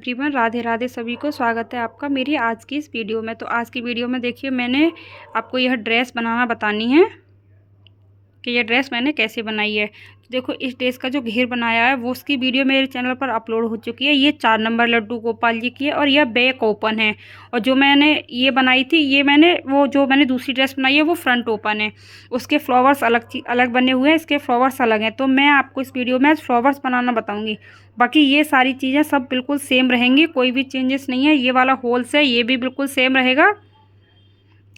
Everyone, Radhe Radhe. सभी को स्वागत है आपका मेरी आज की इस वीडियो में। तो आज की वीडियो में देखिए, मैंने आपको यह ड्रेस बनाना बतानी है कि यह ड्रेस मैंने कैसे बनाई है। तो देखो, इस ड्रेस का जो घेर बनाया है वो उसकी वीडियो मेरे चैनल पर अपलोड हो चुकी है। ये 4 नंबर लड्डू गोपाल जी की है और यह बैक ओपन है। और जो मैंने ये बनाई थी, ये मैंने दूसरी ड्रेस बनाई है वो फ्रंट ओपन है। उसके फ्लावर्स अलग बने हुए हैं, इसके फ्लावर्स अलग हैं। तो मैं आपको इस वीडियो में आज फ्लावर्स बनाना बताऊंगी। बाकी ये सारी चीज़ें सब बिल्कुल सेम रहेंगी, कोई भी चेंजेस नहीं है। ये वाला होल्स है, ये भी बिल्कुल सेम रहेगा।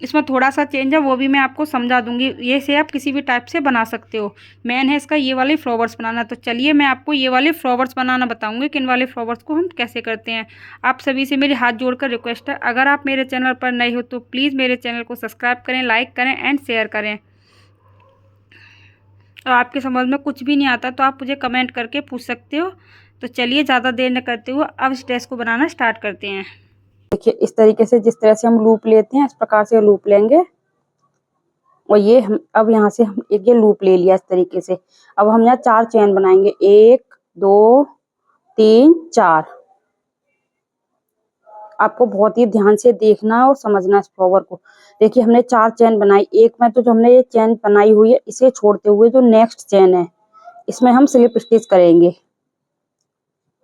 इसमें थोड़ा सा चेंज है, वो भी मैं आपको समझा दूंगी। ये से आप किसी भी टाइप से बना सकते हो। मेन है इसका ये वाले फ्लावर्स बनाना। तो चलिए मैं आपको ये वाले फ्लावर्स बनाना बताऊंगी कि इन वाले फ्लावर्स को हम कैसे करते हैं। आप सभी से मेरे हाथ जोड़कर रिक्वेस्ट है, अगर आप मेरे चैनल पर नए हो तो प्लीज़ मेरे चैनल को सब्सक्राइब करें, लाइक करें एंड शेयर करें। और आपके समझ में कुछ भी नहीं आता तो आप मुझे कमेंट करके पूछ सकते हो। तो चलिए ज़्यादा देर न करते हुए अब इस ड्रेस को बनाना स्टार्ट करते हैं। देखिए, इस तरीके से जिस तरह से हम लूप लेते हैं इस प्रकार से लूप लेंगे। और ये हम अब यहाँ से हम एक ये लूप ले लिया इस तरीके से। अब हम यहाँ 4 चेन बनाएंगे, 1 2 3 4। आपको बहुत ही ध्यान से देखना और समझना इस फ्लावर को। देखिए, हमने 4 चेन बनाई। एक में तो जो हमने ये चेन बनाई हुई है इसे छोड़ते हुए जो नेक्स्ट चेन है इसमें हम स्लिप स्टिच करेंगे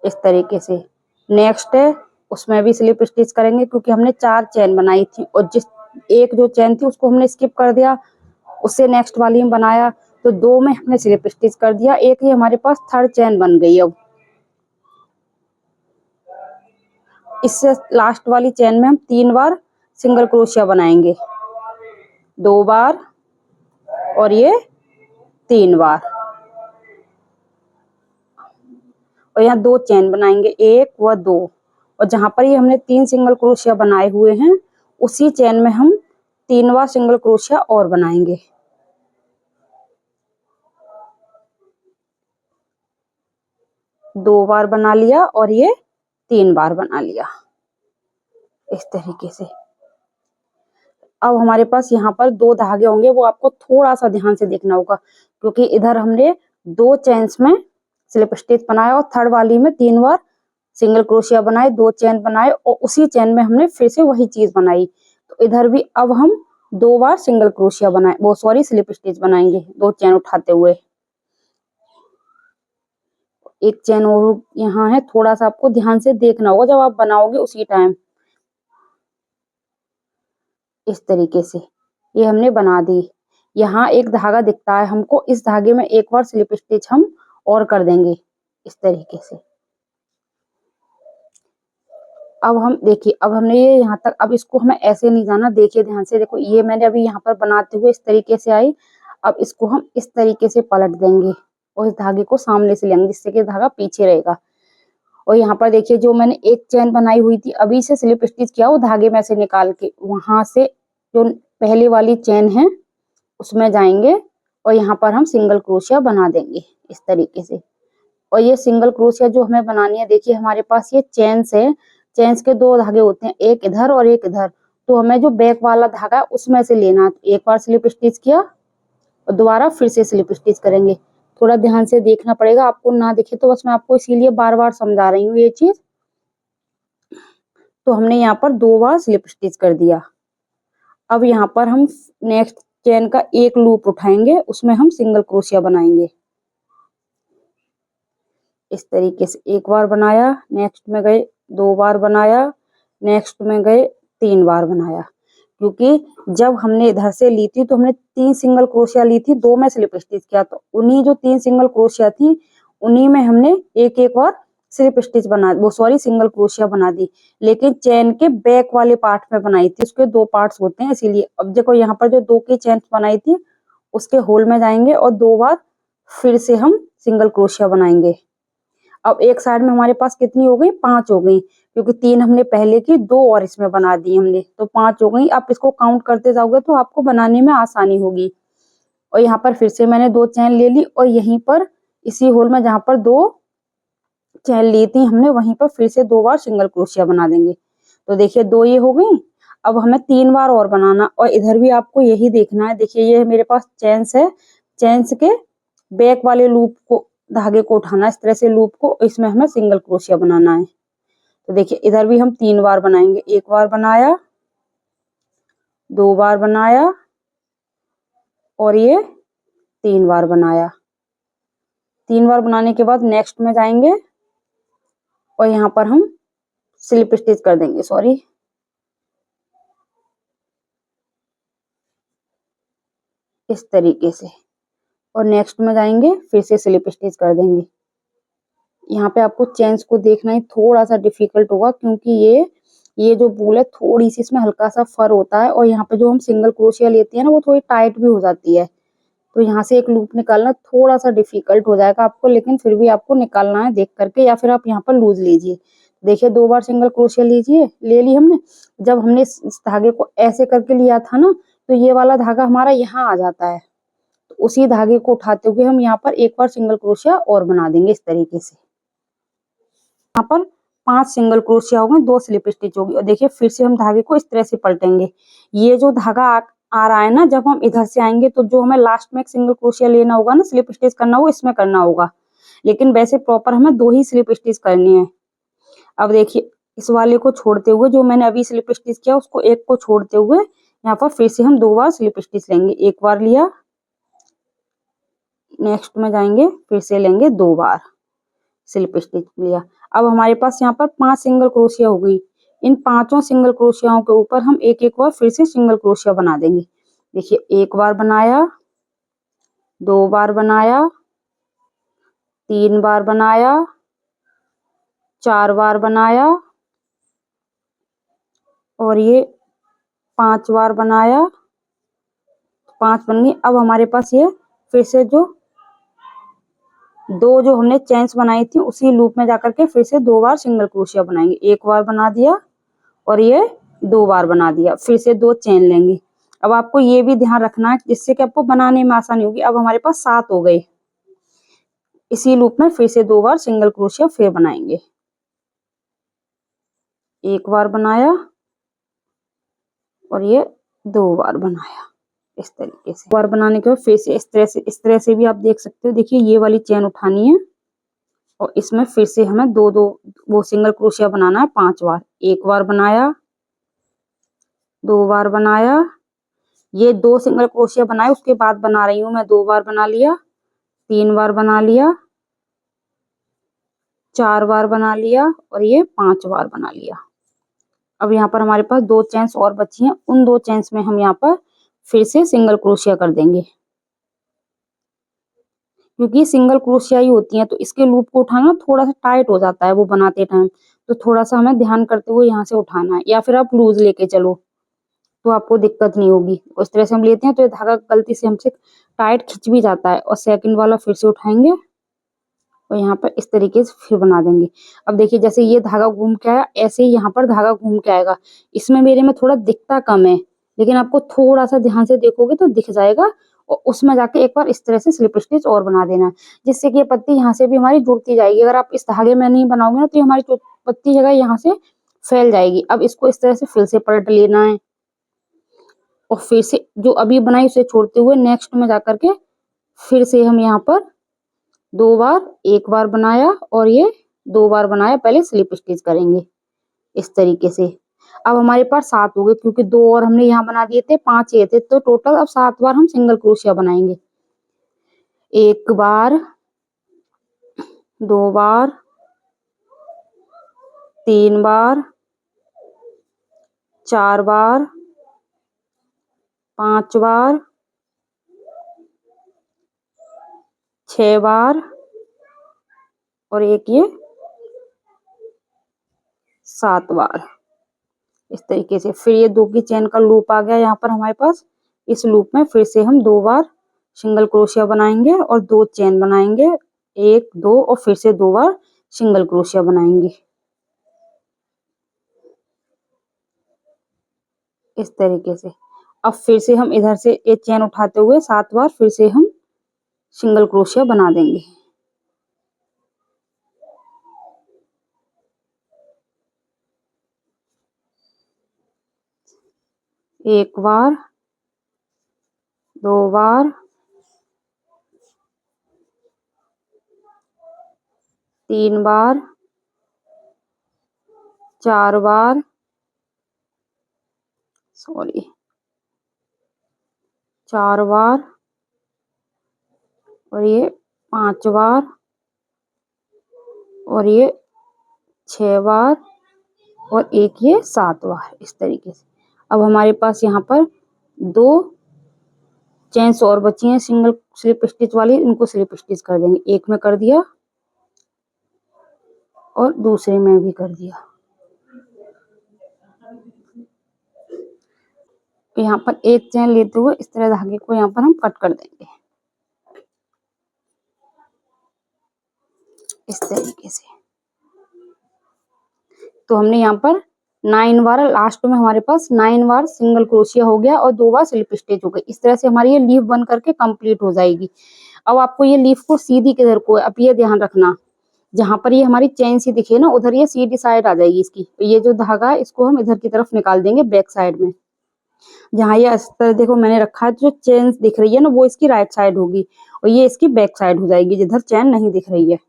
इस तरीके से। नेक्स्ट है उसमें भी स्लिप स्टिच करेंगे क्योंकि हमने 4 चेन बनाई थी और जिस एक जो चेन थी उसको हमने स्किप कर दिया, उससे नेक्स्ट वाली में बनाया तो 2 में हमने स्लिप स्टिच कर दिया। एक ही हमारे पास 3rd चेन बन गई। अब इससे लास्ट वाली चेन में हम 3 बार सिंगल क्रोशिया बनाएंगे, 2 बार और ये 3 बार। और यहाँ 2 चेन बनाएंगे, 1 व 2। और जहां पर ये हमने 3 सिंगल क्रोशिया बनाए हुए हैं उसी चेन में हम 3 बार सिंगल क्रोशिया और बनाएंगे। 2 बार बना लिया और ये 3 बार बना लिया इस तरीके से। अब हमारे पास यहाँ पर 2 धागे होंगे, वो आपको थोड़ा सा ध्यान से देखना होगा क्योंकि इधर हमने 2 चेन्स में स्लिप स्टिच बनाया और 3rd वाली में 3 बार सिंगल क्रोशिया बनाए, 2 चेन बनाए और उसी चेन में हमने फिर से वही चीज बनाई। तो इधर भी अब हम 2 बार सिंगल क्रोशिया बनाए, वो सॉरी स्लिप स्टिच बनाएंगे 2 चेन उठाते हुए। एक चेन और यहाँ है, थोड़ा सा आपको ध्यान से देखना होगा जब आप बनाओगे उसी टाइम। इस तरीके से ये हमने बना दी। यहाँ एक धागा दिखता है हमको, इस धागे में एक बार स्लिप स्टिच हम और कर देंगे इस तरीके से। अब हम देखिए, अब हमने ये यहाँ तक, अब इसको हमें ऐसे नहीं जाना। देखिए ध्यान से देखो, ये मैंने अभी यहाँ पर बनाते हुए इस तरीके से आई। अब इसको हम इस तरीके से पलट देंगे और इस धागे को सामने से लेंगे जिससे कि धागा पीछे रहेगा। और यहाँ पर देखिए, जो मैंने एक चेन बनाई हुई थी अभी से स्लिप स्टिच किया वो धागे में से निकाल के वहां से जो पहले वाली चेन है उसमें जाएंगे और यहाँ पर हम सिंगल क्रोशिया बना देंगे इस तरीके से। और ये सिंगल क्रोशिया जो हमें बनानी है, देखिए हमारे पास ये चेन्स है, चेन्स के 2 धागे होते हैं, एक इधर और एक इधर। तो हमें जो बैक वाला धागा है उसमें से लेना। एक बार स्लिप स्टिच किया और दोबारा फिर से स्लिप स्टिच करेंगे। थोड़ा ध्यान से देखना पड़ेगा, आपको ना दिखे तो बस मैं आपको इसीलिए बार बार समझा रही हूँ ये चीज। तो हमने यहाँ पर 2 बार स्लिप स्टिच कर दिया। अब यहाँ पर हम नेक्स्ट चेन का एक लूप उठाएंगे, उसमें हम सिंगल क्रोशिया बनाएंगे इस तरीके से। एक बार बनाया, नेक्स्ट में गए 2 बार बनाया, नेक्स्ट में गए 3 बार बनाया। क्योंकि जब हमने इधर से ली थी तो हमने 3 सिंगल क्रोशिया ली थी, 2 में स्लिप स्टिच किया। तो उन्हीं जो 3 सिंगल क्रोशिया थी उन्हीं में हमने एक एक बार स्लिप स्टिच बना, वो सॉरी सिंगल क्रोशिया बना दी। लेकिन चेन के बैक वाले पार्ट में बनाई थी, उसके 2 पार्ट्स होते हैं इसीलिए। अब देखो यहाँ पर जो 2 की चेन बनाई थी उसके होल में जाएंगे और 2 बार फिर से हम सिंगल क्रोशिया बनाएंगे। अब एक साइड में हमारे पास कितनी हो गई, 5 हो गई, क्योंकि 3 हमने पहले की, 2 और इसमें बना दी हमने, तो 5 हो गई। आप इसको काउंट करते जाओगे तो आपको बनाने में आसानी होगी। और यहाँ पर फिर से मैंने 2 चेन ले ली और यहीं पर इसी होल में जहां पर 2 चेन ली थी हमने वहीं पर फिर से 2 बार सिंगल क्रोशिया बना देंगे। तो देखिए 2 ये हो गई। अब हमें 3 बार और बनाना और इधर भी आपको यही देखना है। देखिए ये मेरे पास चेन्स है, चेन्स के बैक वाले लूप को, धागे को उठाना इस तरह से लूप को, इसमें हमें सिंगल क्रोशिया बनाना है। तो देखिए इधर भी हम 3 बार बनाएंगे। 1 बार बनाया, 2 बार बनाया और ये 3 बार बनाया। 3 बार बनाने के बाद नेक्स्ट में जाएंगे और यहाँ पर हम स्लिप स्टिच कर देंगे, सॉरी, इस तरीके से। और नेक्स्ट में जाएंगे, फिर से स्लिप स्टिच कर देंगे। यहाँ पे आपको चेन्स को देखना ही थोड़ा सा डिफिकल्ट होगा, क्योंकि ये जो वूल है थोड़ी सी इसमें हल्का सा फर होता है, और यहाँ पे जो हम सिंगल क्रोशिया लेते हैं ना वो थोड़ी टाइट भी हो जाती है। तो यहाँ से एक लूप निकालना थोड़ा सा डिफिकल्ट हो जाएगा आपको, लेकिन फिर भी आपको निकालना है देख करके, या फिर आप यहाँ पर लूज लीजिए। देखिए 2 बार सिंगल क्रोशिया ले ली हमने। जब हमने इस धागे को ऐसे करके लिया था ना, तो ये वाला धागा हमारा यहाँ आ जाता है। तो उसी धागे को उठाते हुए हम यहाँ पर 1 बार सिंगल क्रोशिया और बना देंगे इस तरीके से। यहाँ पर 5 सिंगल क्रोशिया हो गए, 2 स्लिप स्टिच होगी। और देखिए फिर से हम धागे को इस तरह से पलटेंगे। ये जो धागा आ रहा है ना, जब हम इधर से आएंगे तो जो हमें लास्ट में एक सिंगल क्रोशिया लेना होगा ना, स्लिप स्टिच करना हो, इसमें करना होगा। लेकिन वैसे प्रॉपर हमें 2 ही स्लिप स्टिच करनी है। अब देखिए इस वाले को छोड़ते हुए, जो मैंने अभी स्लिप स्टिच किया उसको एक को छोड़ते हुए यहाँ पर फिर से हम 2 बार स्लिप स्टिच लेंगे। 1 बार लिया, नेक्स्ट में जाएंगे, फिर से लेंगे 2 बार स्लिप स्टिच लिया। अब हमारे पास यहाँ पर 5 सिंगल क्रोशिया हो गई। इन 5 सिंगल क्रोशियाओं के ऊपर हम एक एक बार फिर से सिंगल क्रोशिया बना देंगे। देखिए 1 बार बनाया, 2 बार बनाया, 3 बार बनाया, 4 बार बनाया और ये 5 बार बनाया। 5 बन गई। अब हमारे पास ये फिर से जो हमने चेन्स बनाई थी उसी लूप में जाकर के फिर से 2 बार सिंगल क्रोशिया बनाएंगे। 1 बार बना दिया और ये 2 बार बना दिया, फिर से 2 चेन लेंगे। अब आपको ये भी ध्यान रखना है जिससे कि आपको बनाने में आसानी होगी। अब हमारे पास 7 हो गए। इसी लूप में फिर से 2 बार सिंगल क्रोशिया फिर बनाएंगे। 1 बार बनाया और ये 2 बार बनाया इस तरीके से। बार बनाने के बाद फिर से इस तरह से भी आप देख सकते हो। देखिए ये वाली चेन उठानी है और इसमें फिर से हमें दो वो सिंगल क्रोशिया बनाना है 5 बार। 1 बार बनाया, 2 बार बनाया, ये 2 सिंगल क्रोशिया बनाए उसके बाद बना रही हूँ मैं। 2 बार बना लिया, 3 बार बना लिया, 4 बार बना लिया और ये 5 बार बना लिया। अब यहाँ पर हमारे पास 2 चेन्स और बची हैं। उन 2 चेन्स में हम यहाँ पर फिर से सिंगल क्रोशिया कर देंगे, क्योंकि सिंगल क्रोशिया ही होती हैं। तो इसके लूप को उठाना थोड़ा सा टाइट हो जाता है वो बनाते टाइम, तो थोड़ा सा हमें ध्यान करते हुए यहाँ से उठाना है, या फिर आप लूज लेके चलो तो आपको दिक्कत नहीं होगी। उस तरह से हम लेते हैं तो ये धागा गलती से हमसे टाइट खिंच भी जाता है। और सेकंड वाला फिर से उठाएंगे और यहाँ पर इस तरीके से फिर बना देंगे। अब देखिए जैसे ये धागा घूम के आया, ऐसे ही यहाँ पर धागा घूम के आएगा। इसमें मेरे में थोड़ा दिखता कम है, लेकिन आपको थोड़ा सा ध्यान से देखोगे तो दिख जाएगा। और उसमें जाके एक बार इस तरह से स्लिप स्टिच और बना देना है, जिससे कि ये पत्ती यहाँ से भी हमारी जुड़ती जाएगी। अगर आप इस धागे में नहीं बनाओगे ना तो ये हमारी पत्ती जगह यहाँ से फैल जाएगी। अब इसको इस तरह से फिर से पलट लेना है और फिर से जो अभी बनाई उसे छोड़ते हुए नेक्स्ट में जाकर के फिर से हम यहाँ पर 2 बार, 1 बार बनाया और ये 2 बार बनाया, पहले स्लिप स्टिच करेंगे इस तरीके से। अब हमारे पास 7 हो गए, क्योंकि 2 और हमने यहाँ बना दिए थे, 5 ये थे, तो टोटल अब 7 बार हम सिंगल क्रोशिया बनाएंगे। 1 बार, 2 बार, 3 बार, 4 बार, 5 बार, 6 बार और एक ये 7 बार इस तरीके से। फिर ये 2 की चेन का लूप आ गया यहाँ पर हमारे पास। इस लूप में फिर से हम 2 बार सिंगल क्रोशिया बनाएंगे और 2 चेन बनाएंगे, 1, 2 और फिर से 2 बार सिंगल क्रोशिया बनाएंगे इस तरीके से। अब फिर से हम इधर से एक चेन उठाते हुए 7 बार फिर से हम सिंगल क्रोशिया बना देंगे। एक बार, 2 बार, 3 बार, 4 बार, सॉरी 4 बार, और ये 5 बार, और ये 6 बार, और एक ये 7 बार, इस तरीके से। अब हमारे पास यहाँ पर 2 चेन्स और बची हैं सिंगल स्लिप स्टिच वाली, इनको स्लिप स्टिच कर देंगे। एक में कर दिया और दूसरे में भी कर दिया। तो यहाँ पर एक चेन लेते हुए इस तरह धागे को यहाँ पर हम कट कर देंगे, इस तरीके से। तो हमने यहाँ पर 9 बार, लास्ट में हमारे पास 9 बार सिंगल क्रोशिया हो गया और 2 बार स्लिप स्टिच हो गई। इस तरह से हमारी ये लीफ बन करके कंप्लीट हो जाएगी। अब आपको ये लीफ को सीधी किधर को है, अब ये ध्यान रखना, जहां पर ये हमारी चेन सी दिखे ना, उधर ये सीधी साइड आ जाएगी इसकी। तो ये जो धागा है इसको हम इधर की तरफ निकाल देंगे बैक साइड में। जहाँ ये इस तरह देखो मैंने रखा है, जो चेन दिख रही है ना वो इसकी राइट साइड होगी और ये इसकी बैक साइड हो जाएगी जिधर चेन नहीं दिख रही है।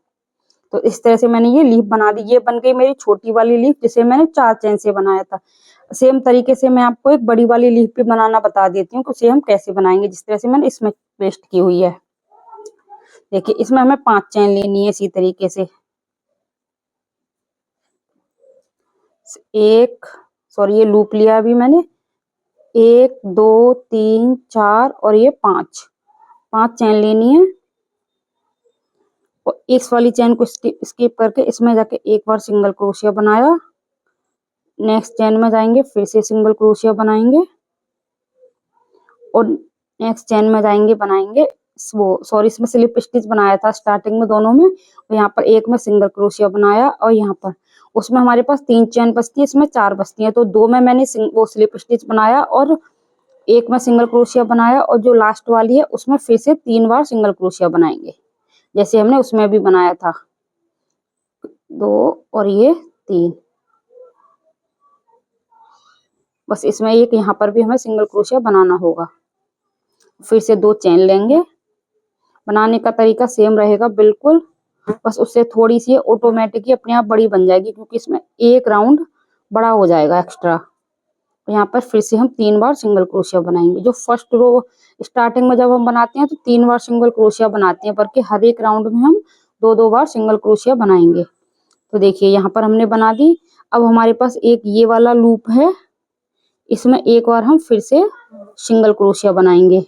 तो इस तरह से मैंने ये लीफ बना दी। ये बन गई मेरी छोटी वाली लीफ, जिसे मैंने 4 चेन से बनाया था। सेम तरीके से मैं आपको एक बड़ी वाली लीफ भी बनाना बता देती हूँ कि उसे हम कैसे बनाएंगे, जिस तरह से मैंने इसमें पेस्ट की हुई है। देखिए इसमें हमें 5 चेन लेनी है इसी तरीके से। एक, सॉरी ये लूप लिया अभी मैंने, 1 2 3 4 और ये 5 चेन लेनी है। और इस वाली चेन को स्किप करके इसमें जाके एक बार सिंगल क्रोशिया बनाया, नेक्स्ट चेन में जाएंगे फिर से सिंगल क्रोशिया बनाएंगे, और नेक्स्ट चेन में जाएंगे बनाएंगे वो, सॉरी इसमें स्लिप स्टिच बनाया था स्टार्टिंग में दोनों में, और यहाँ पर एक में सिंगल क्रोशिया बनाया, और यहाँ पर उसमें हमारे पास 3 चेन बचती है, इसमें 4 बचती है। तो 2 में मैंने वो स्लिप स्टिच बनाया और एक में सिंगल क्रोशिया बनाया, और जो लास्ट वाली है उसमें फिर से 3 बार सिंगल क्रोशिया बनाएंगे जैसे हमने उसमें भी बनाया था। 2 और ये 3, बस इसमें एक यहाँ पर भी हमें सिंगल क्रोशिया बनाना होगा। फिर से 2 चेन लेंगे, बनाने का तरीका सेम रहेगा बिल्कुल, बस उससे थोड़ी सी ऑटोमेटिक ही अपने आप बड़ी बन जाएगी, क्योंकि इसमें एक राउंड बड़ा हो जाएगा एक्स्ट्रा। यहाँ पर फिर से हम 3 बार सिंगल क्रोशिया बनाएंगे। जो फर्स्ट रो स्टार्टिंग में जब हम बनाते हैं तो 3 बार सिंगल क्रोशिया बनाते हैं, बल्कि हर एक राउंड में हम 2-2 बार सिंगल क्रोशिया बनाएंगे। तो देखिए यहाँ पर हमने बना दी। अब हमारे पास एक ये वाला लूप है, इसमें एक बार हम फिर से सिंगल क्रोशिया बनाएंगे।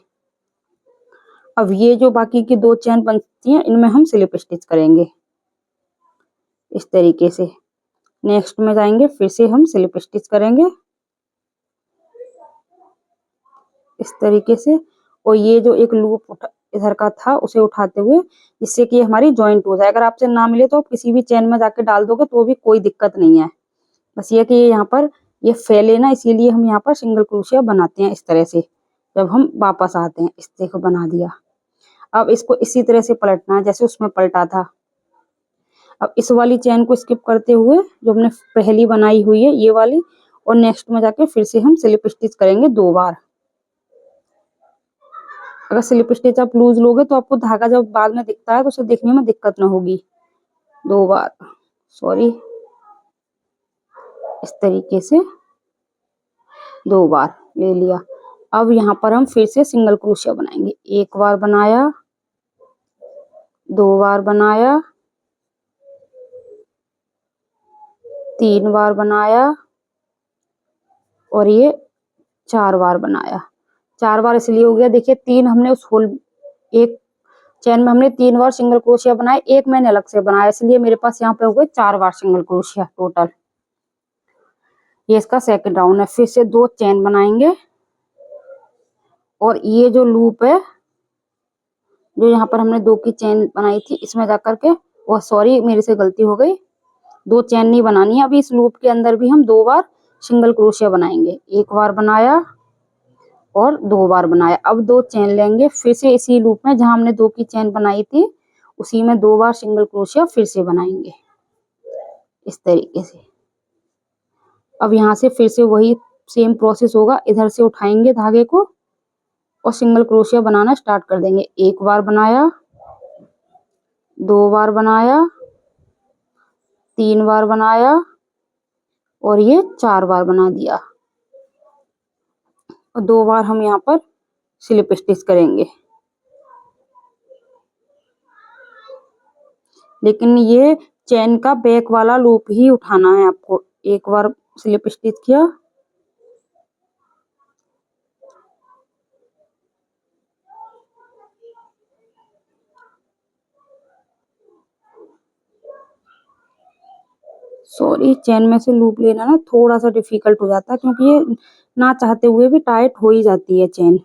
अब ये जो बाकी की 2 चेन बनती हैं इनमें हम स्लिप स्टिच करेंगे इस तरीके से। नेक्स्ट में जाएंगे फिर से हम स्लिप स्टिच करेंगे इस तरीके से, और ये जो एक लूप इधर का था उसे उठाते हुए, जिससे कि हमारी जॉइंट हो जाए। अगर आपसे ना मिले तो आप किसी भी चेन में जाके डाल दोगे तो भी कोई दिक्कत नहीं है। बस ये कि यहाँ पर ये फैले ना, इसीलिए हम यहाँ पर सिंगल क्रोशिया बनाते हैं इस तरह से। जब हम वापस आते हैं इस तरह को बना दिया। अब इसको इसी तरह से पलटना है जैसे उसमें पलटा था। अब इस वाली चेन को स्किप करते हुए जो हमने पहली बनाई हुई है ये वाली, और नेक्स्ट में जाके फिर से हम स्लिप स्टिच करेंगे 2 बार। अगर स्लिप स्टिच आप लूज लोगे तो आपको धागा जब बाद में दिखता है तो उसे देखने में दिक्कत ना होगी। 2 बार, सॉरी इस तरीके से 2 बार ले लिया। अब यहाँ पर हम फिर से सिंगल क्रोशिया बनाएंगे। 1 बार बनाया, 2 बार बनाया, 3 बार बनाया, और ये 4 बार बनाया। 4 बार इसलिए हो गया, देखिए 3 हमने उस होल एक चेन में हमने 3 बार सिंगल क्रोशिया बनाए, एक मैंने अलग से बनाया, इसलिए मेरे पास यहाँ पे हो गए 4 बार सिंगल क्रोशिया टोटल। ये इसका सेकंड राउंड है। फिर से 2 चेन बनाएंगे, और ये जो लूप है जो यहाँ पर हमने 2 की चेन बनाई थी इसमें जाकर के, और सॉरी मेरे से गलती हो गई, 2 चेन नहीं बनानी है। अभी इस लूप के अंदर भी हम 2 बार सिंगल क्रोशिया बनाएंगे। 1 बार बनाया और 2 बार बनाया। अब 2 चेन लेंगे, फिर से इसी लूप में जहां हमने 2 की चेन बनाई थी उसी में 2 बार सिंगल क्रोशिया फिर से बनाएंगे इस तरीके से। अब यहाँ से फिर से वही सेम प्रोसेस होगा, इधर से उठाएंगे धागे को और सिंगल क्रोशिया बनाना स्टार्ट कर देंगे। 1 बार बनाया, 2 बार बनाया, 3 बार बनाया, और ये 4 बार बना दिया और 2 बार हम यहाँ पर स्लिप स्टिच करेंगे। लेकिन ये चेन का बैक वाला लूप ही उठाना है आपको। एक बार स्लिप स्टिच किया, सॉरी, चेन में से लूप लेना ना थोड़ा सा डिफिकल्ट हो जाता है, क्योंकि ये ना चाहते हुए भी टाइट हो ही जाती है चेन।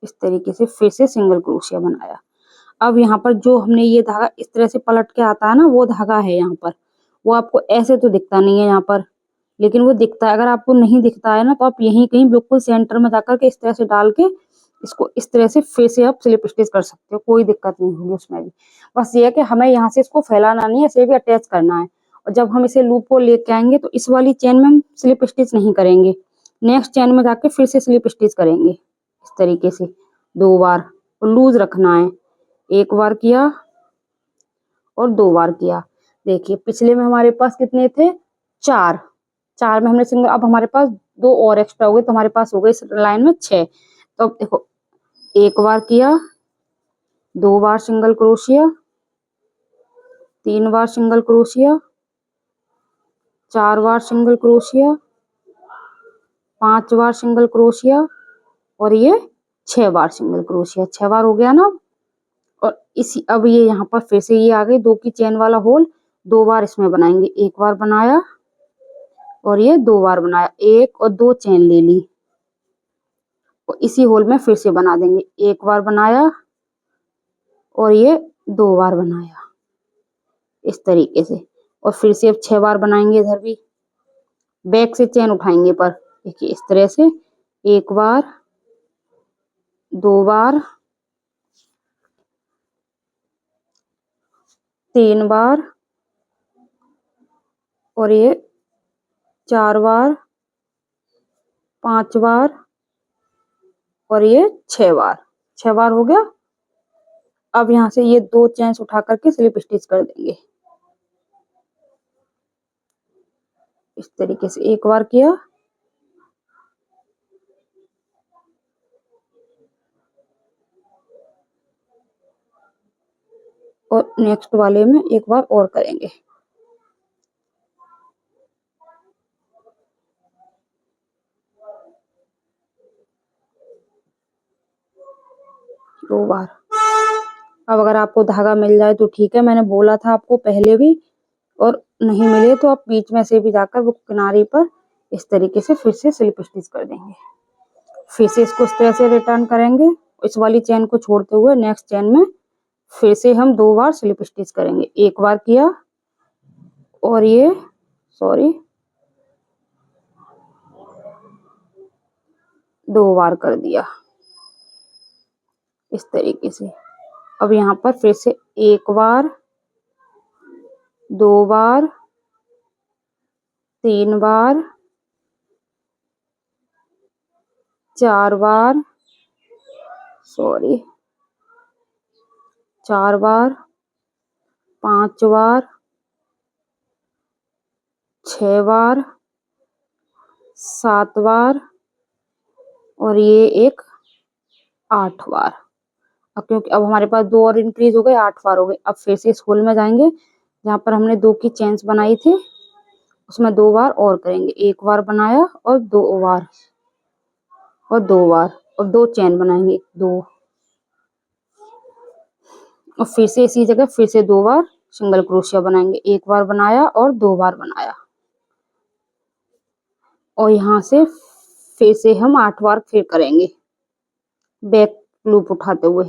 इस तरीके से फिर से सिंगल क्रोशिया बनाया। अब यहाँ पर जो हमने ये धागा इस तरह से पलट के आता है ना, वो धागा है यहाँ पर। वो आपको ऐसे तो दिखता नहीं है यहाँ पर, लेकिन वो दिखता है। अगर आपको नहीं दिखता है ना, तो आप यहीं कहीं बिल्कुल सेंटर में जाकर के इस तरह से डाल के इसको इस तरह से फिर से आप स्लिप स्टिच कर सकते हो, कोई दिक्कत नहीं होगी उसमें भी। बस ये है कि हमें यहाँ से इसको फैलाना नहीं है, इसे भी अटैच करना है। और जब हम इसे लूप को लेके आएंगे तो इस वाली चेन में हम स्लिप स्टिच नहीं करेंगे, नेक्स्ट चेन में जाके फिर से स्लिप स्टिच करेंगे इस तरीके से 2 बार। लूज रखना है, 1 बार किया और 2 बार किया। देखिए पिछले में हमारे पास कितने थे, 4। 4 में हमने सिंगल, अब हमारे पास 2 और एक्स्ट्रा हो गए, तो हमारे पास हो गए इस लाइन में 6। तो अब देखो 1 बार किया, 2 बार सिंगल क्रोशिया, 3 बार सिंगल क्रोशिया, 4 बार सिंगल क्रोशिया, 5 बार सिंगल क्रोशिया और ये 6 बार सिंगल क्रोशिया। 6 बार हो गया ना। और इसी अब ये यहाँ पर फिर से ये आ गई 2 की चेन वाला होल, 2 बार इसमें बनाएंगे। 1 बार बनाया और ये 2 बार बनाया, 1 और 2 चेन ले ली और इसी होल में फिर से बना देंगे। 1 बार बनाया और ये 2 बार बनाया इस तरीके से। और फिर से अब 6 बार बनाएंगे। इधर भी बैक से चेन उठाएंगे, पर देखिए इस तरह से 1 बार, 2 बार, 3 बार और ये 4 बार, 5 बार और ये 6 बार। 6 बार हो गया। अब यहाँ से ये 2 चेन्स उठा करके स्लिप स्टिच कर देंगे इस तरीके से। 1 बार किया और नेक्स्ट वाले में 1 बार और करेंगे। दो बार। अब अगर आपको धागा मिल जाए तो ठीक है, मैंने बोला था आपको पहले भी। और नहीं मिले तो आप बीच में से भी जाकर वो किनारे पर इस तरीके से फिर से स्लिप स्टिच कर देंगे। फिर से इसको इस तरह से रिटर्न करेंगे, इस वाली चेन को छोड़ते हुए नेक्स्ट चेन में फिर से हम 2 बार स्लिप स्टिच करेंगे। 1 बार किया और ये सॉरी 2 बार कर दिया इस तरीके से। अब यहाँ पर फिर से 1 बार, 2 बार, 3 बार, 4 बार, सॉरी 4 बार, 5 बार, 6 बार, 7 बार और ये एक 8 बार। अब क्योंकि अब हमारे पास 2 और इंक्रीज हो गए, 8 बार हो गए। अब फिर से इस होल में जाएंगे जहाँ पर हमने 2 की चेन्स बनाई थी, उसमें 2 बार और करेंगे। 1 बार बनाया और 2 बार और 2 बार और 2 चेन बनाएंगे, 2 और फिर से इसी जगह फिर से 2 बार सिंगल क्रोशिया बनाएंगे। 1 बार बनाया और 2 बार बनाया और यहाँ से फिर से हम 8 बार फिर करेंगे बैक लूप उठाते हुए।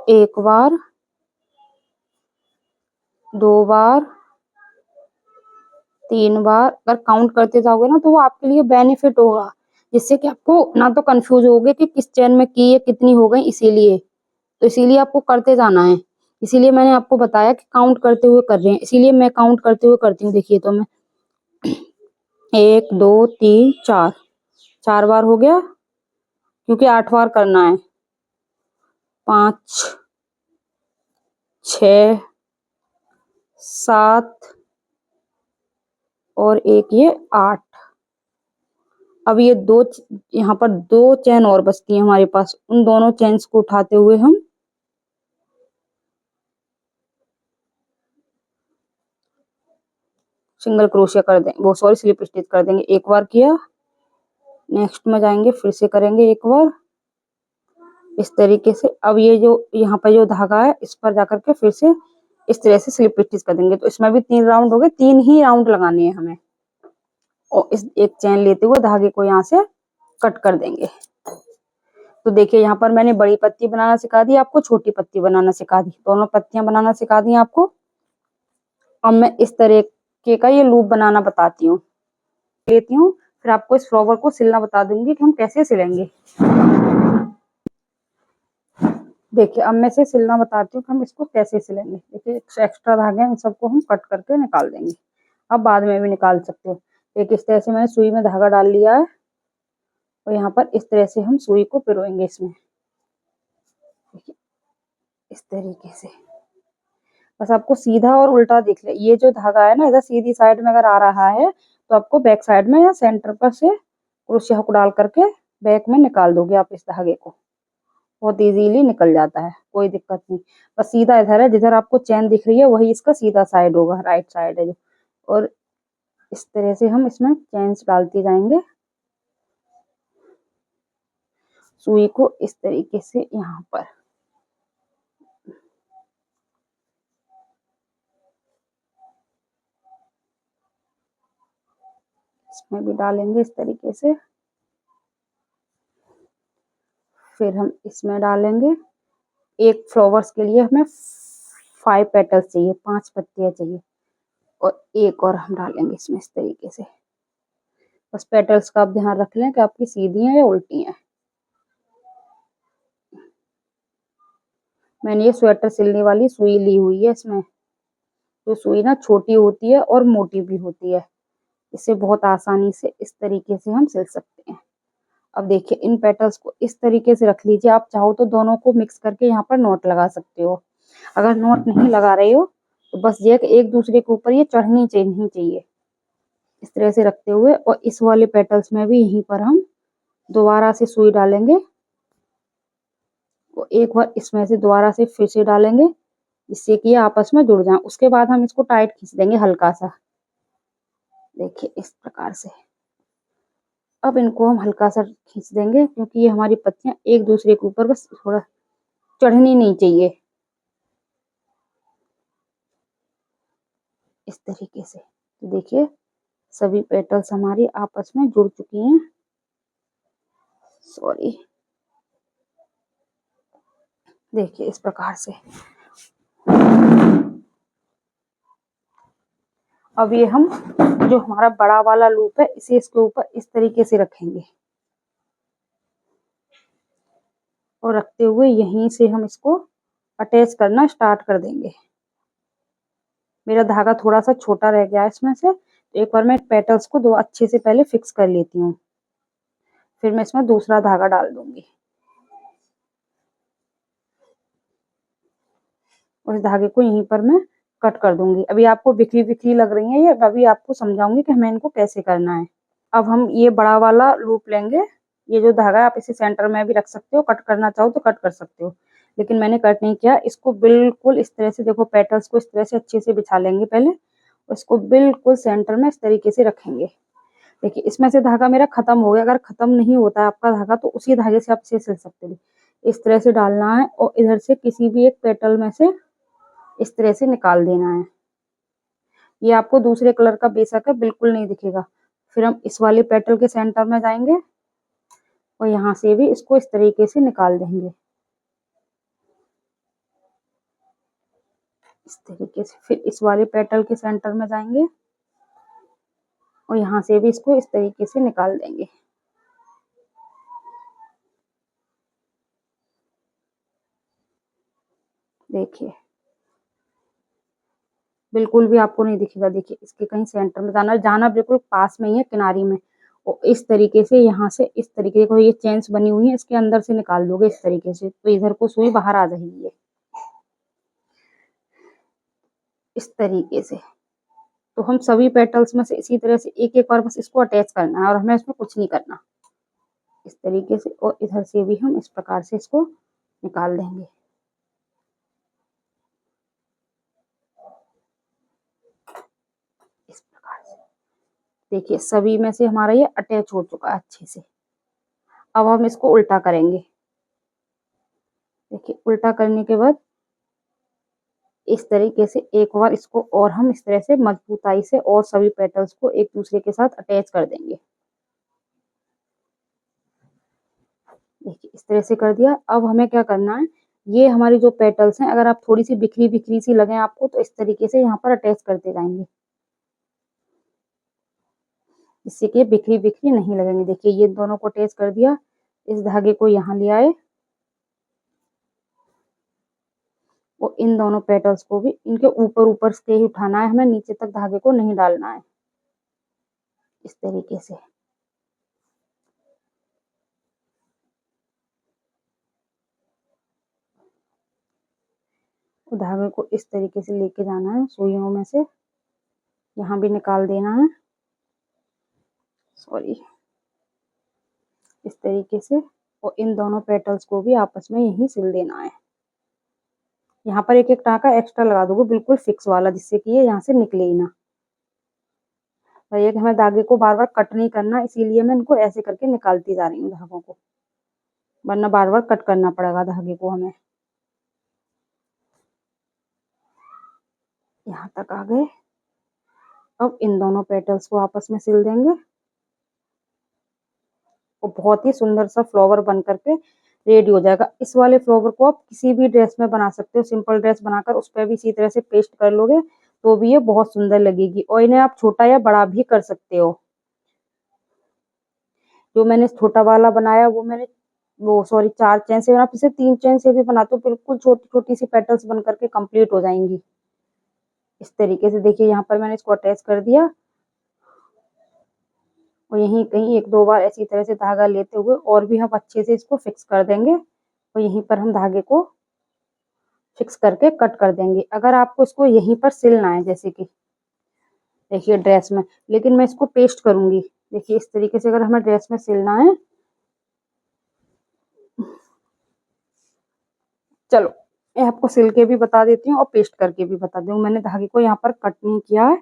1 बार, 2 बार, 3 बार। अगर काउंट करते जाओगे ना तो वो आपके लिए बेनिफिट होगा, जिससे कि आपको ना तो कंफ्यूज होगे कि किस चेन में की है, कितनी हो गई। इसीलिए तो इसीलिए आपको करते जाना है। इसीलिए मैंने आपको बताया कि काउंट करते हुए कर रहे हैं, इसीलिए मैं काउंट करते हुए करती हूँ। देखिए तो मैं 1 2 3 4 4 बार हो गया, क्योंकि 8 बार करना है। 5 6 7 और एक ये 8। अब ये दो, यहाँ पर 2 चेन और बचती हैं हमारे पास। उन दोनों चेन्स को उठाते हुए हम सिंगल क्रोशिया कर देंगे, वो सॉरी स्लिप स्टिच कर देंगे। एक बार किया, नेक्स्ट में जाएंगे, फिर से करेंगे एक बार इस तरीके से। अब ये जो यहाँ पर जो धागा है इस पर जाकर के फिर से इस तरह से स्लिप स्टिच कर देंगे। तो इसमें भी 3 राउंड हो गए, 3 ही राउंड लगाने हैं हमें। और इस एक चैन लेते हुए धागे को यहाँ से कट कर देंगे। तो देखिए यहाँ पर मैंने बड़ी पत्ती बनाना सिखा दी आपको, छोटी पत्ती बनाना सिखा दी, दोनों पत्तियां बनाना सिखा दी आपको। अब मैं इस तरीके का ये लूप बनाना बताती हूँ, लेती हूँ, फिर आपको इस फ्लावर को सिलना बता दूंगी कि हम कैसे सिलेंगे। देखिए अब मैं इसे सिलना बताती हूँ कि हम इसको कैसे सिलेंगे। देखिए एक्स्ट्रा धागे हैं, इन सबको हम कट करके निकाल देंगे। अब बाद में भी निकाल सकते हो। एक इस तरह से मैंने सुई में धागा डाल लिया है और यहाँ पर इस तरह से हम सुई को पिरोएंगे इसमें, देखिए इस तरीके से। बस आपको सीधा और उल्टा दिख ले। ये जो धागा है ना, इधर सीधी साइड में अगर आ रहा है तो आपको बैक साइड में या सेंटर पर से क्रोशिया को डाल करके बैक में निकाल दोगे आप इस धागे को। बहुत इजीली निकल जाता है, कोई दिक्कत नहीं। बस सीधा इधर है, जिधर आपको चैन दिख रही है वही इसका सीधा साइड होगा, राइट साइड है जो। और इस तरह से हम इसमें चैन्स डालते जाएंगे, सुई को इस तरीके से यहाँ पर। इसमें भी डालेंगे इस तरीके से। फिर हम इसमें डालेंगे। एक फ्लावर्स के लिए हमें 5 पेटल्स चाहिए, 5 पत्तियां चाहिए। और एक और हम डालेंगे इसमें इस तरीके से। बस पेटल्स का आप ध्यान रख लें कि आपकी सीधी हैं या उल्टी हैं। मैंने ये स्वेटर सिलने वाली सुई ली हुई है। इसमें जो सुई ना छोटी होती है और मोटी भी होती है, इससे बहुत आसानी से इस तरीके से हम सिल सकते हैं। अब देखिए इन पेटल्स को इस तरीके से रख लीजिए। आप चाहो तो दोनों को मिक्स करके यहाँ पर नॉट लगा सकते हो। अगर नॉट नहीं लगा रहे हो तो बस ये एक दूसरे के ऊपर ये चढ़नी चाहिए इस तरह से रखते हुए। और इस वाले पेटल्स में भी यहीं पर हम दोबारा से सुई डालेंगे और एक बार इसमें से दोबारा से फिर से डालेंगे, जिससे कि ये आपस में जुड़ जाए। उसके बाद हम इसको टाइट खींच देंगे हल्का सा, देखिए इस प्रकार से। अब इनको हम हल्का सा खींच देंगे, क्योंकि ये हमारी पत्तियां एक दूसरे के ऊपर बस थोड़ा चढ़नी नहीं चाहिए, इस तरीके से। तो देखिए सभी पेटल्स हमारी आपस में जुड़ चुकी हैं। सॉरी, देखिए इस प्रकार से। अब ये हम जो हमारा बड़ा वाला लूप है इसे इसके ऊपर इस तरीके से रखेंगे और रखते हुए यहीं से हम इसको अटैच करना स्टार्ट कर देंगे। मेरा धागा थोड़ा सा छोटा रह गया है इसमें से, तो एक बार मैं पेटल्स को दो अच्छे से पहले फिक्स कर लेती हूँ, फिर मैं इसमें दूसरा धागा डाल दूंगी और इस धागे को यहीं पर मैं कट कर दूंगी। अभी आपको बिखरी बिखरी लग रही है ये, अभी आपको समझाऊंगी कि हमें इनको कैसे करना है। अब हम ये बड़ा वाला लूप लेंगे। ये जो धागा है आप इसे सेंटर में भी रख सकते हो, कट करना चाहो तो कट कर सकते हो, लेकिन मैंने कट नहीं किया। इसको बिल्कुल इस तरह से, देखो पेटल्स को इस तरह से अच्छे से बिछा लेंगे पहले, उसको बिल्कुल सेंटर में इस तरीके से रखेंगे। देखिए इसमें से धागा मेरा खत्म हो गया। अगर खत्म नहीं होता है आपका धागा तो उसी धागे से आप इसे सिल सकते हो। इस तरह से डालना है और इधर से किसी भी एक पेटल में से इस तरह से निकाल देना है। ये आपको दूसरे कलर का बेशक है बिल्कुल नहीं दिखेगा। फिर हम इस वाले पेटल के सेंटर में जाएंगे और यहाँ से भी इसको इस तरीके से निकाल देंगे, इस तरीके से। फिर इस वाले पेटल के सेंटर में जाएंगे और यहाँ से भी इसको इस तरीके से निकाल देंगे। देखिए बिल्कुल भी आपको नहीं दिखेगा। देखिए इसके कहीं सेंटर में जाना बिल्कुल पास में ही है, किनारी में, और इस तरीके से यहाँ से इस तरीके को ये चेन्स बनी हुई है इसके अंदर से निकाल दोगे इस तरीके से, तो इधर को सुई बाहर आ जाएगी ये इस तरीके से। तो हम सभी पेटल्स में से इसी तरह से एक एक बार बस इसको अटैच करना है और हमें इसमें कुछ नहीं करना इस तरीके से। और इधर से भी हम इस प्रकार से इसको निकाल देंगे। इस प्रकार से देखिए सभी में से हमारा ये अटैच हो चुका है अच्छे से। अब हम इसको उल्टा करेंगे। देखिए उल्टा करने के बाद इस तरीके से एक बार इसको और हम इस तरह से मजबूताई से और सभी पेटल्स को एक दूसरे के साथ अटैच कर देंगे। देखिए इस तरह से कर दिया। अब हमें क्या करना है, ये हमारी जो पेटल्स हैं अगर आप थोड़ी सी बिखरी बिखरी सी लगे आपको तो इस तरीके से यहाँ पर अटैच करते जाएंगे जिससे कि बिखरी बिखरी नहीं लगेंगे। देखिए ये दोनों को अटैच कर दिया। इस धागे को यहाँ ले आए और इन दोनों पेटल्स को भी इनके ऊपर ऊपर से ही उठाना है, हमें नीचे तक धागे को नहीं डालना है इस तरीके से। तो धागे को इस तरीके से लेके जाना है सुइयों में से, यहाँ भी निकाल देना है, सॉरी इस तरीके से। और इन दोनों पेटल्स को भी आपस में यहीं सिल देना है। यहाँ पर एक एक टाँका एक्स्ट्रा लगा दोगे बिल्कुल फिक्स वाला जिससे कि ये यहाँ से निकले ही ना। ये हमें धागे को बार बार कट नहीं करना, इसीलिए मैं इनको ऐसे करके निकालती जा रही हूँ धागों को, वरना बार बार कट करना पड़ेगा धागे को हमें। यहाँ तक आ गए। अब इन दोनों पेटल्स को आपस में सिल देंगे और बहुत ही सुंदर सा फ्लावर बन करके रेडी हो जाएगा। इस वाले फ्लावर को आप किसी भी ड्रेस में बना सकते हो, सिंपल ड्रेस बनाकर उस पर भी इसी तरह से पेस्ट कर लोगे तो भी ये बहुत सुंदर लगेगी। और इन्हें आप छोटा या बड़ा भी कर सकते हो। जो मैंने छोटा वाला बनाया वो मैंने वो सॉरी 4 चेन से, आप इसे 3 चेन से भी बनाते हो बिल्कुल छोटी छोटी सी पेटल्स बन करके कंप्लीट हो जाएंगी इस तरीके से। देखिए यहाँ पर मैंने इसको अटैच कर दिया और यहीं कहीं एक दो बार ऐसी तरह से धागा लेते हुए और भी हम अच्छे से इसको फिक्स कर देंगे और यहीं पर हम धागे को फिक्स करके कट कर देंगे। अगर आपको इसको यहीं पर सिलना है जैसे कि देखिए ड्रेस में, लेकिन मैं इसको पेस्ट करूंगी। देखिए इस तरीके से अगर हमें ड्रेस में सिलना है, चलो मैं आपको सिल के भी बता देती हूँ और पेस्ट करके भी बता दूँ। मैंने धागे को यहाँ पर कट नहीं किया है,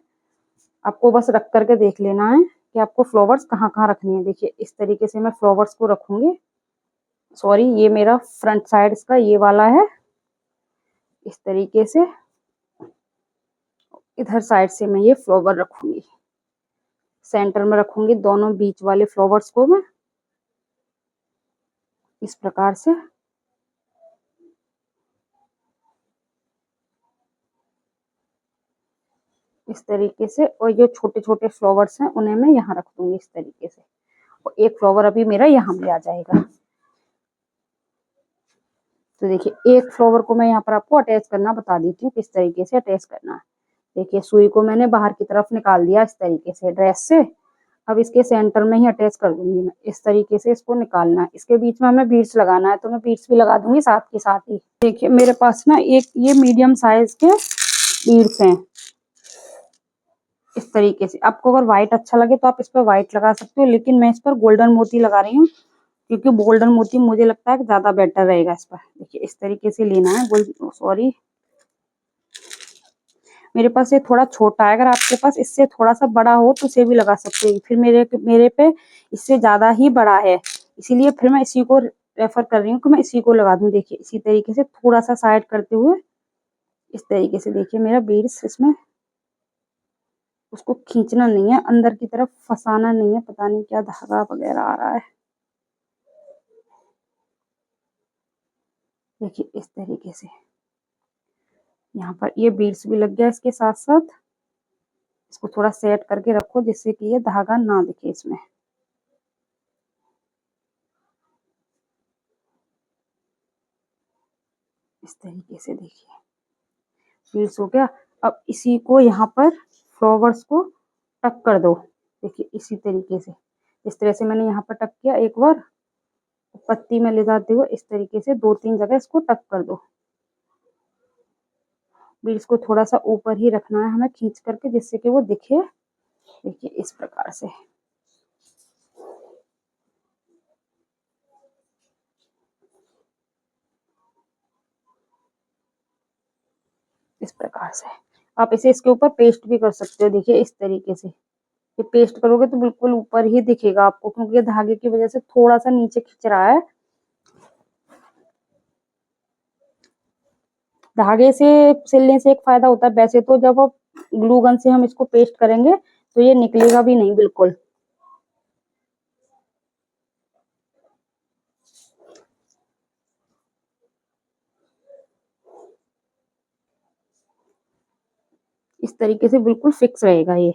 आपको बस रख करके देख लेना है कि आपको फ्लावर्स कहाँ कहाँ रखनी है। देखिए इस तरीके से मैं फ्लावर्स को रखूंगी। सॉरी ये मेरा फ्रंट साइड इसका ये वाला है इस तरीके से। इधर साइड से मैं ये फ्लावर रखूंगी, सेंटर में रखूंगी दोनों बीच वाले फ्लावर्स को मैं इस प्रकार से। इस तरीके से और ये छोटे छोटे फ्लावर्स हैं उन्हें मैं यहाँ रख दूंगी इस तरीके से। और एक फ्लावर अभी मेरा यहाँ भी आ जाएगा। तो देखिए एक फ्लावर को मैं यहाँ पर आपको अटैच करना बता देती हूँ किस तरीके से अटैच करना है। देखिए सुई को मैंने बाहर की तरफ निकाल दिया इस तरीके से ड्रेस से। अब इसके सेंटर में ही अटैच कर दूंगी मैं इस तरीके से। इसको निकालना है, इसके बीच में हमें बीड्स लगाना है तो मैं बीड्स भी लगा दूंगी साथ के साथ ही। देखिए मेरे पास ना एक ये मीडियम साइज के बीड्स हैं इस तरीके से। आपको अगर व्हाइट अच्छा लगे तो आप इस पर व्हाइट लगा सकते हो, लेकिन मैं इस पर गोल्डन मोती लगा रही हूँ क्योंकि गोल्डन मोती मुझे लगता है कि ज्यादा बेटर रहेगा इस पर। देखिए इस तरीके से लेना है। सॉरी मेरे पास ये थोड़ा छोटा है, अगर आपके पास इससे थोड़ा सा बड़ा हो तो इसे भी लगा सकते हो। फिर मेरे पे इससे ज्यादा ही बड़ा है, इसीलिए फिर मैं इसी को रेफर कर रही हूँ कि मैं इसी को लगा दूं। देखिए इसी तरीके से थोड़ा सा साइड करते हुए इस तरीके से। देखिए मेरा बीड्स इसमें, उसको खींचना नहीं है, अंदर की तरफ फंसाना नहीं है, पता नहीं क्या धागा वगैरह आ रहा है। देखिए इस तरीके से यहाँ पर ये बीड्स भी लग गया इसके साथ साथ। इसको थोड़ा सेट करके रखो जिससे कि ये धागा ना दिखे इसमें। इस तरीके से देखिए बीड्स हो गया। अब इसी को यहाँ पर फ्लावर्स को टक कर दो। देखिए इसी तरीके से इस तरह से मैंने यहाँ पर टक किया एक बार, पत्ती में ले जाते हुए इस तरीके से 2-3 जगह इसको टक कर दो। बीड्स को थोड़ा सा ऊपर ही रखना है हमें खींच करके, जिससे कि वो दिखे। देखिए इस प्रकार से। इस प्रकार से आप इसे इसके ऊपर पेस्ट भी कर सकते हो। देखिए इस तरीके से ये पेस्ट करोगे तो बिल्कुल ऊपर ही दिखेगा आपको, क्योंकि ये धागे की वजह से थोड़ा सा नीचे खिंच रहा है। धागे से सिलने से एक फायदा होता है, वैसे तो जब आप ग्लू गन से हम इसको पेस्ट करेंगे तो ये निकलेगा भी नहीं बिल्कुल। इस तरीके से बिल्कुल फिक्स रहेगा ये।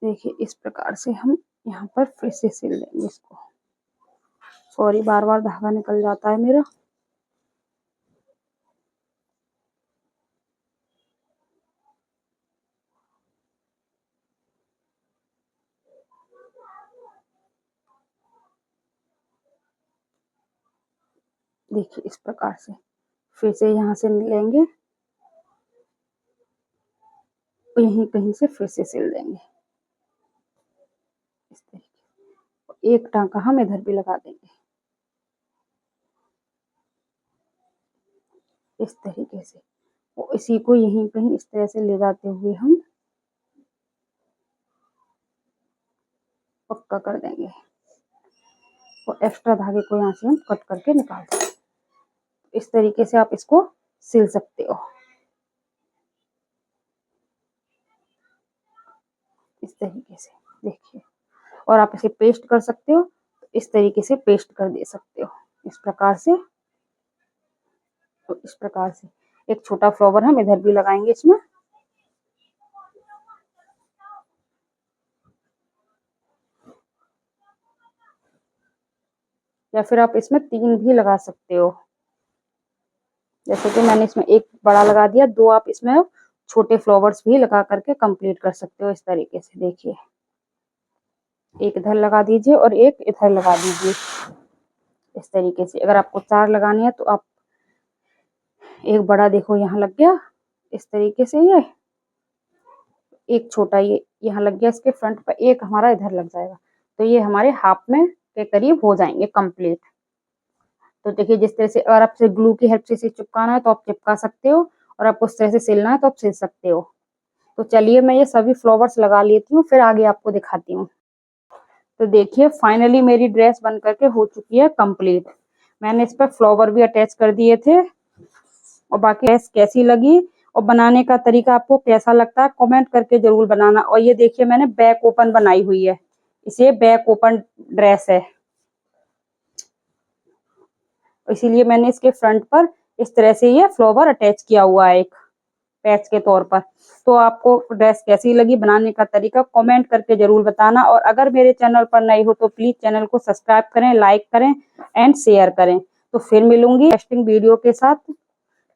देखिए इस प्रकार से हम यहाँ पर फिर से सिल लेंगे इसको। सॉरी, बार बार धागा निकल जाता है मेरा। देखिए इस प्रकार से फिर से यहाँ से लेंगे, यहीं कहीं से फिर से सिल देंगे इस तरीके। एक टांका हम इधर भी लगा देंगे इस तरीके से, और इसी को यहीं कहीं इस तरह से ले जाते हुए हम पक्का कर देंगे, और एक्स्ट्रा धागे को यहाँ से हम कट करके निकाल देंगे। इस तरीके से आप इसको सिल सकते हो, इस तरीके से। देखिए, और आप इसे पेस्ट कर सकते हो, इस तरीके से पेस्ट कर दे सकते हो इस प्रकार से। तो इस प्रकार से एक छोटा फ्लावर हम इधर भी लगाएंगे इसमें। या फिर आप इसमें 3 भी लगा सकते हो, जैसे कि मैंने इसमें एक बड़ा लगा दिया, 2 आप इसमें छोटे फ्लावर्स भी लगा करके कंप्लीट कर सकते हो इस तरीके से। देखिए, एक इधर लगा दीजिए और एक इधर लगा दीजिए इस तरीके से। अगर आपको 4 लगानी है तो आप एक बड़ा देखो यहाँ लग गया इस तरीके से, ये एक छोटा ये यहाँ लग गया इसके फ्रंट पर, एक हमारा इधर लग जाएगा, तो ये हमारे हाफ में के करीब हो जाएंगे कंप्लीट। तो देखिए जिस तरह से, अगर आपसे ग्लू की हेल्प से इसे चिपकाना है तो आप चिपका सकते हो, और आपको उस तरह से सिलना है तो आप सिल सकते हो। तो चलिए मैं ये सभी फ्लावर्स लगा लेती हूँ, फिर आगे आपको दिखाती हूँ। तो देखिए फाइनली मेरी ड्रेस बन करके हो चुकी है कंप्लीट। मैंने इस पर फ्लावर भी अटैच कर दिए थे। और बाकी ड्रेस कैसी लगी और बनाने का तरीका आपको कैसा लगता है कमेंट करके जरूर बनाना। और ये देखिए मैंने बैक ओपन बनाई हुई है, इसे बैक ओपन ड्रेस है, इसीलिए मैंने इसके फ्रंट पर इस तरह से ये फ्लावर अटैच किया हुआ है एक पैच के तौर पर। तो आपको ड्रेस कैसी लगी, बनाने का तरीका कमेंट करके जरूर बताना। और अगर मेरे चैनल पर नए हो तो प्लीज चैनल को सब्सक्राइब करें, लाइक करें एंड शेयर करें। तो फिर मिलूंगी इंटरेस्टिंग वीडियो के साथ।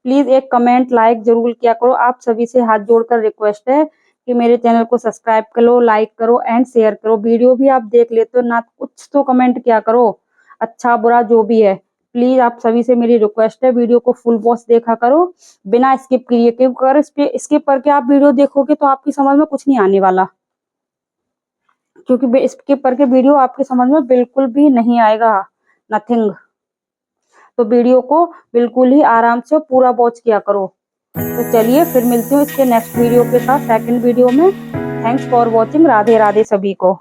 प्लीज एक कमेंट लाइक जरूर किया करो। आप सभी से हाथ जोड़कर रिक्वेस्ट है कि मेरे चैनल को सब्सक्राइब करो, लाइक करो एंड शेयर करो। वीडियो भी आप देख लेते हो ना, कुछ तो कमेंट किया करो, अच्छा बुरा जो भी है। प्लीज आप सभी से मेरी रिक्वेस्ट है, वीडियो को फुल वॉच देखा करो बिना स्किप किए, क्योंकि अगर इस पे स्किप करके आप वीडियो देखोगे तो आपकी समझ में कुछ नहीं आने वाला, क्योंकि स्किप करके वीडियो आपकी समझ में बिल्कुल भी नहीं आएगा, नथिंग। तो वीडियो को बिल्कुल ही आराम से पूरा वॉच किया करो। तो चलिए फिर मिलती हूँ इसके नेक्स्ट वीडियो के साथ, सेकंड वीडियो में। Thanks for watching. Radhe Radhe सभी को।